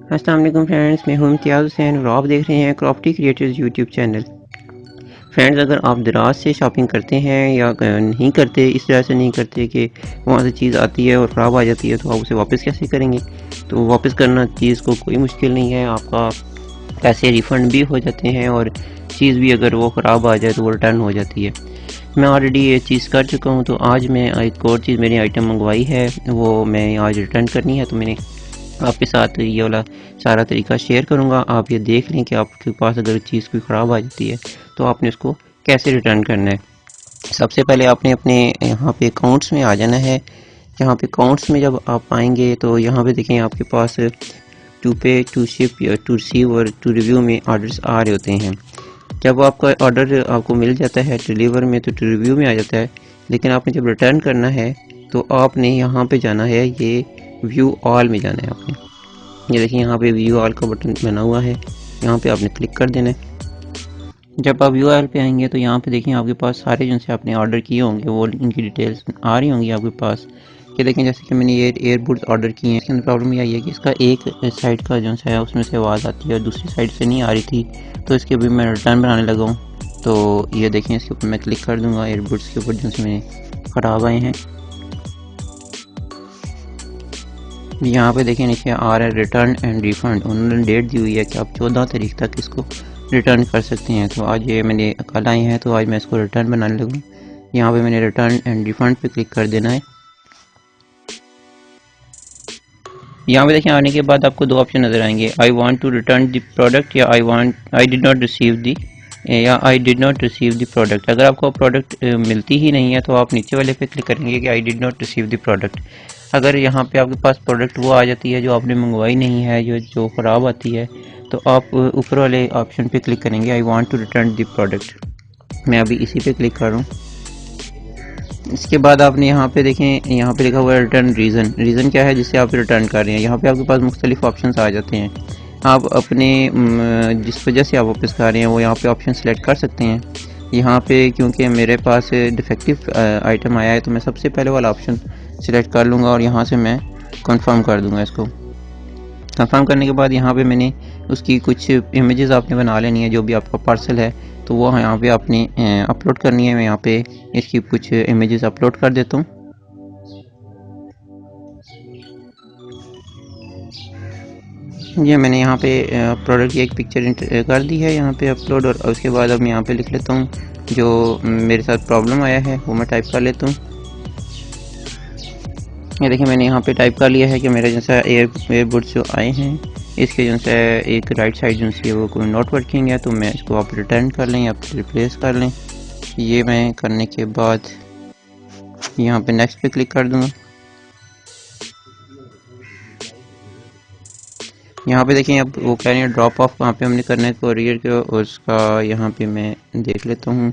अस्सलाम वालेकुम फ्रेंड्स, मैं हूं इम्तियाज़ हुसैन और आप देख रहे हैं क्रॉफ्टी क्रिएटर्स यूट्यूब चैनल। फ्रेंड्स, अगर आप दराज से शॉपिंग करते हैं या नहीं करते, इस तरह से नहीं करते कि वहां से चीज़ आती है और ख़राब आ जाती है तो आप उसे वापस कैसे करेंगे। तो वापस करना चीज़ को कोई मुश्किल नहीं है, आपका पैसे रिफ़ंड भी हो जाते हैं और चीज़ भी अगर वो ख़राब आ जाए तो वो रिटर्न हो जाती है। मैं ऑलरेडी ये चीज़ कर चुका हूँ, तो आज मैं एक और चीज़ मेरी आइटम मंगवाई है, वो मैं आज रिटर्न करनी है। तो मैंने आपके साथ ये वाला सारा तरीका शेयर करूँगा। आप ये देख लें कि आपके पास अगर चीज़ कोई ख़राब आ जाती है तो आपने उसको कैसे रिटर्न करना है। सबसे पहले आपने अपने यहाँ पे अकाउंट्स में आ जाना है। यहाँ पे अकाउंट्स में जब आप आएंगे तो यहाँ पे देखें आपके पास टू पे, टू शिप, या टू रिसीव और टू रिव्यू में ऑर्डर्स आ रहे होते हैं। जब आपका ऑर्डर आपको मिल जाता है डिलीवर में तो टू रिव्यू में आ जाता है, लेकिन आपने जब रिटर्न करना है तो आपने यहाँ पे जाना है, ये व्यू ऑल में जाना है आपने। ये देखिए यहाँ पे व्यू ऑल का बटन बना हुआ है, यहाँ पे आपने क्लिक कर देना है। जब आप व्यू ऑल पे आएंगे तो यहाँ पे देखिए आपके पास सारे जिनसे आपने ऑर्डर किए होंगे वो इनकी डिटेल्स आ रही होंगी आपके पास। कि देखें जैसे कि मैंने ये एयरबड्स ऑर्डर किए हैं, इसके अंदर प्रॉब्लम ये आई है कि इसका एक साइड का जो है उसमें से आवाज़ आती है और दूसरी साइड से नहीं आ रही थी, तो इसके अभी मैं रिटर्न बनाने लगा हूँ। तो ये देखें इसके ऊपर मैं क्लिक कर दूँगा, एयरबड्स के ऊपर जिनसे मैंने ख़राब आए हैं। यहाँ पे देखिए नीचे आ रहा है रिटर्न एंड रिफ़ंड। उन्होंने डेट दी हुई है कि आप 14 तारीख तक इसको रिटर्न कर सकते हैं। तो आज ये मैंने कल आए हैं तो आज मैं इसको रिटर्न बनाने लगूँ। यहाँ पे मैंने रिटर्न एंड रिफ़ंड पे क्लिक कर देना है। यहाँ पे देखिए आने के बाद आपको दो ऑप्शन नज़र आएंगे, I want to return the product या I did not receive the या I did not receive the product. अगर आपको प्रोडक्ट मिलती ही नहीं है तो आप नीचे वाले पे क्लिक करेंगे कि आई did not receive the product. अगर यहाँ पे आपके पास प्रोडक्ट वो आ जाती है जो आपने मंगवाई नहीं है, जो ख़राब आती है, तो आप ऊपर वाले ऑप्शन पे क्लिक करेंगे, I want to return the product. मैं अभी इसी पे क्लिक कर रहा हूँ। इसके बाद आपने यहाँ पे देखें, यहाँ पे लिखा हुआ है रिटर्न रीज़न। रीज़न क्या है जिससे आप रिटर्न कर रहे हैं। यहाँ पे आपके पास मुख्तलिफ ऑप्शंस आ जाते हैं, आप अपने जिस वजह से आप वापस कर रहे हैं वो यहाँ पे ऑप्शन सेलेक्ट कर सकते हैं। यहाँ पे क्योंकि मेरे पास डिफेक्टिव आइटम आया है तो मैं सबसे पहले वाला ऑप्शन सेलेक्ट कर लूँगा और यहाँ से मैं कंफर्म कर दूँगा। इसको कंफर्म करने के बाद यहाँ पे मैंने उसकी कुछ इमेजेस आपने बना लेनी है, जो भी आपका पार्सल है तो वो यहाँ पे आपने अपलोड करनी है। मैं यहाँ पे इसकी कुछ इमेजेस अपलोड कर देता हूँ। ये मैंने यहाँ पे प्रोडक्ट की एक पिक्चर कर दी है यहाँ पे अपलोड, और उसके बाद अब मैं यहाँ पे लिख लेता हूँ जो मेरे साथ प्रॉब्लम आया है वो मैं टाइप कर लेता हूँ। ये देखिए मैंने यहाँ पे टाइप कर लिया है कि मेरे जैसा एयरबड्स जो आए हैं इसके जो है एक राइट साइड जो है वो कोई नॉट वर्किंग है, तो मैं इसको आप रिटर्न कर लें या रिप्लेस कर लें। ये मैं करने के बाद यहाँ पे नेक्स्ट पे क्लिक कर दूँगा। यहाँ पे देखिए अब वो कह रहे हैं ड्रॉप ऑफ कहाँ पे हमने करना है कोरियर के, उसका यहाँ पे मैं देख लेता हूँ।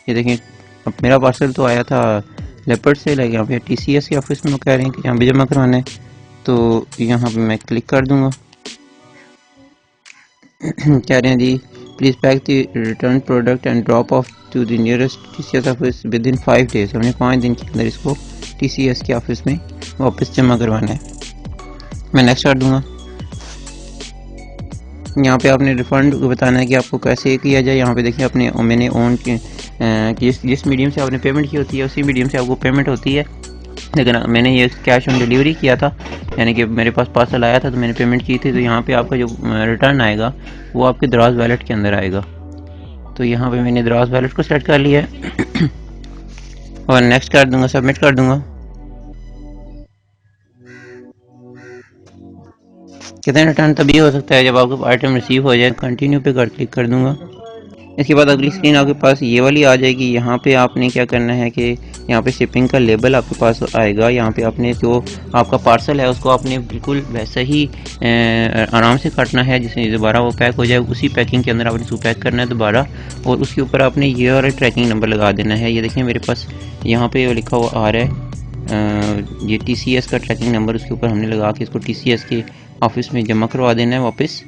ये देखिए अब मेरा पार्सल तो आया था लेपर्ड से, लेकिन यहाँ पे TCS के ऑफिस में वो कह रहे हैं कि यहाँ पे जमा करवाना है, तो यहाँ पे मैं क्लिक कर दूँगा। कह रहे हैं जी please pack the return product and drop off to the nearest TCS office within 5 days. हमने 5 दिन के अंदर इसको TCS के ऑफिस में वापस जमा करवाना है। मैं नेक्स्ट कर दूँगा। यहाँ पे आपने रिफ़ंड बताना है कि आपको कैसे किया जाए। यहाँ पे देखिए आपने मैंने ऑन जिस मीडियम से आपने पेमेंट की होती है उसी मीडियम से आपको पेमेंट होती है, लेकिन मैंने ये कैश ऑन डिलीवरी किया था, यानी कि मेरे पास पार्सल आया था तो मैंने पेमेंट की थी। तो यहाँ पे आपका जो रिटर्न आएगा वो आपके दराज वैलेट के अंदर आएगा। तो यहाँ पे मैंने दराज वैलेट को सेलेक्ट कर लिया है और नेक्स्ट कर दूँगा, सबमिट कर दूँगा। कितने रिटर्न तभी हो सकता है जब आपको आइटम रिसीव हो जाए। कंटिन्यू पे क्लिक कर दूँगा। इसके बाद अगली स्क्रीन आपके पास ये वाली आ जाएगी। यहाँ पे आपने क्या करना है कि यहाँ पे शिपिंग का लेबल आपके पास आएगा। यहाँ पे आपने जो आपका पार्सल है उसको आपने बिल्कुल वैसे ही आराम से काटना है, जिससे दोबारा वो पैक हो जाए उसी पैकिंग के अंदर आपने उसको पैक करना है दोबारा, और उसके ऊपर आपने ये वाला ट्रैकिंग नंबर लगा देना है। ये देखिए मेरे पास यहाँ पे लिखा हुआ आ रहा है ये TCS का ट्रैकिंग नंबर, उसके ऊपर हमने लगा के इसको TCS के ऑफिस में जमा करवा देना है वापस।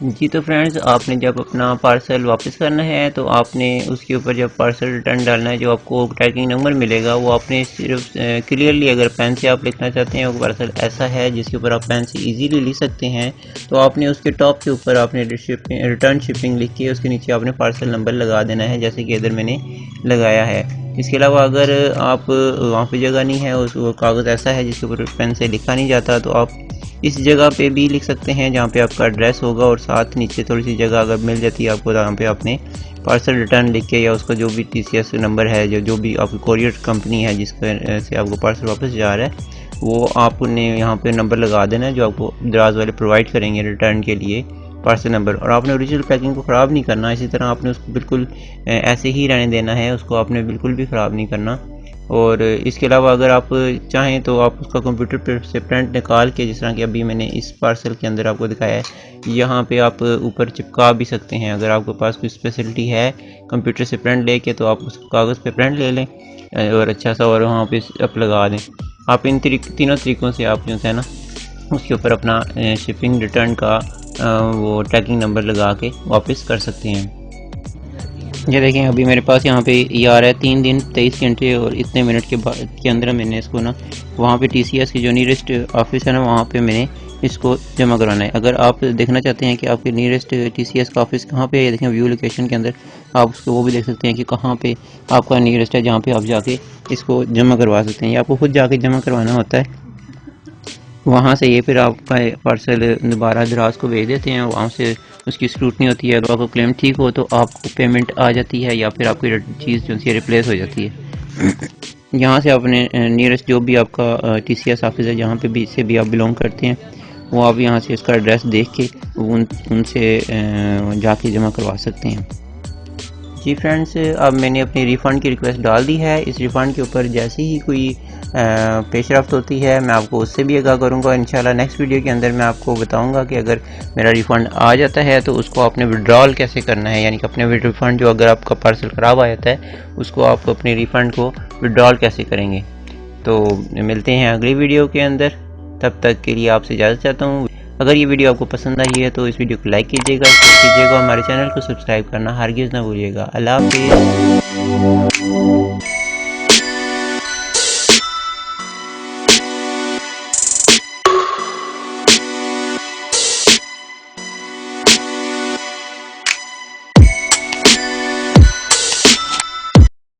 जी तो फ्रेंड्स, आपने जब अपना पार्सल वापस करना है तो आपने उसके ऊपर जब पार्सल रिटर्न डालना है, जो आपको ट्रैकिंग नंबर मिलेगा वो आपने सिर्फ क्लियरली, अगर पेन से आप लिखना चाहते हैं वो पार्सल ऐसा है जिसके ऊपर आप पेन से इजीली लिख सकते हैं, तो आपने उसके टॉप के ऊपर आपने रिटर्न शिपिंग लिख के उसके नीचे आपने पार्सल नंबर लगा देना है, जैसे कि इधर मैंने लगाया है। इसके अलावा अगर आप वहाँ पे जगह नहीं है, उस कागज़ ऐसा है जिसके ऊपर पेन से लिखा नहीं जाता, तो आप इस जगह पे भी लिख सकते हैं जहाँ पे आपका एड्रेस होगा, और साथ नीचे थोड़ी सी जगह अगर मिल जाती है आपको, जहाँ पे आपने पार्सल रिटर्न लिख के या उसका जो भी TCS नंबर है, जो भी आपकी कोरियर कंपनी है जिसके से आपको पार्सल वापस जा रहा है, वो आपने यहाँ पे नंबर लगा देना है जो आपको दराज वाले प्रोवाइड करेंगे रिटर्न के लिए पार्सल नंबर। और आपने ओरिजिनल पैकिंग को ख़राब नहीं करना, इसी तरह आपने उसको बिल्कुल ऐसे ही रहने देना है, उसको आपने बिल्कुल भी ख़राब नहीं करना। और इसके अलावा अगर आप चाहें तो आप उसका कंप्यूटर पर से प्रिंट निकाल के, जिस तरह कि अभी मैंने इस पार्सल के अंदर आपको दिखाया है, यहाँ पे आप ऊपर चिपका भी सकते हैं। अगर आपके पास कोई स्पेशलिटी है कंप्यूटर से प्रिंट लेके, तो आप उस कागज़ पे प्रिंट ले लें और अच्छा सा, और वहाँ पे आप लगा दें। आप इन तीनों तरीक़ों से आप जो है ना उसके ऊपर अपना शिपिंग रिटर्न का वो ट्रैकिंग नंबर लगा के वापस कर सकते हैं। ये देखें, अभी मेरे पास यहाँ पे ये आ रहा है 3 दिन 23 घंटे और इतने मिनट के अंदर मैंने इसको ना वहाँ पे TCS की जो नियरेस्ट ऑफिस है ना, वहाँ पे मैंने इसको जमा करवाना है। अगर आप देखना चाहते हैं कि आपके नियरेस्ट TCS का ऑफिस कहाँ पे है, देखें व्यू लोकेशन के अंदर आप उसको वो भी देख सकते हैं कि कहाँ पे आपका नियरेस्ट है, जहाँ पे आप जाके इसको जमा करवा सकते हैं, या आपको खुद जाके जमा करवाना होता है। वहाँ से ये फिर आपका पार्सल दोबारा दराज को भेज देते हैं, वहाँ से उसकी स्क्रूटनी होती है। अगर आपको क्लेम ठीक हो तो आपको पेमेंट आ जाती है, या फिर आपकी चीज़ जो है रिप्लेस हो जाती है। यहाँ से आपने नियरेस्ट जो भी आपका TCS ऑफिस है, जहाँ पे भी से भी आप बिलोंग करते हैं, वो आप यहाँ से इसका एड्रेस देख के उनसे जाके जमा करवा सकते हैं। जी फ्रेंड्स, अब मैंने अपनी रिफ़ंड की रिक्वेस्ट डाल दी है। इस रिफ़ंड के ऊपर जैसे ही कोई पेशरफ्त होती है मैं आपको उससे भी आगाह करूँगा। इंशाल्लाह नेक्स्ट वीडियो के अंदर मैं आपको बताऊँगा कि अगर मेरा रिफ़ंड आ जाता है तो उसको आपने विड्रॉल कैसे करना है, यानी कि अपने रिफ़ंड जो अगर आपका पार्सल ख़राब आ जाता है उसको आप अपने रिफ़ंड को विड्रॉल कैसे करेंगे। तो मिलते हैं अगली वीडियो के अंदर, तब तक के लिए आपसे इजाज़त चाहता हूँ। अगर ये वीडियो आपको पसंद आई है तो इस वीडियो को लाइक कीजिएगा, शेयर कीजिएगा, हमारे चैनल को सब्सक्राइब करना हरगिज़ ना भूलिएगा। अल्लाह हाफ़िज़।